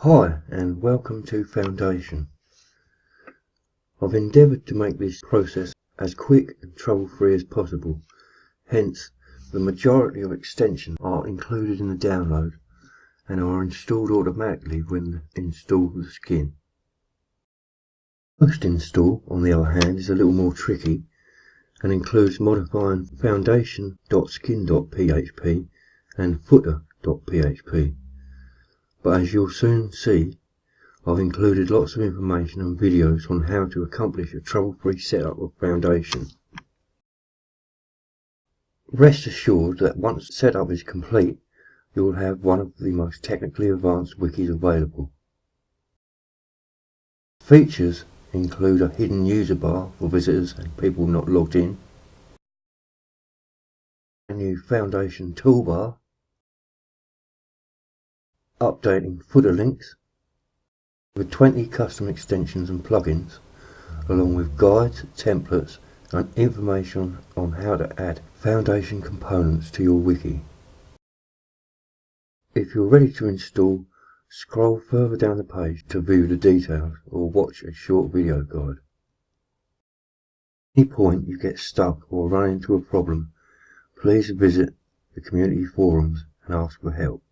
Hi and welcome to Foundation. I've endeavoured to make this process as quick and trouble-free as possible, hence the majority of extensions are included in the download and are installed automatically when install the skin. Post-install, on the other hand, is a little more tricky and includes modifying foundation.skin.php and footer.php. But as you'll soon see, I've included lots of information and videos on how to accomplish a trouble-free setup of Foundation. Rest assured that once setup is complete, you will have one of the most technically advanced wikis available. Features include a hidden user bar for visitors and people not logged in, a new Foundation toolbar, updating footer links, with 20 custom extensions and plugins, along with guides, templates and information on how to add Foundation components to your wiki. If you're ready to install, scroll further down the page to view the details or watch a short video guide. At any point you get stuck or run into a problem, please visit the community forums and ask for help.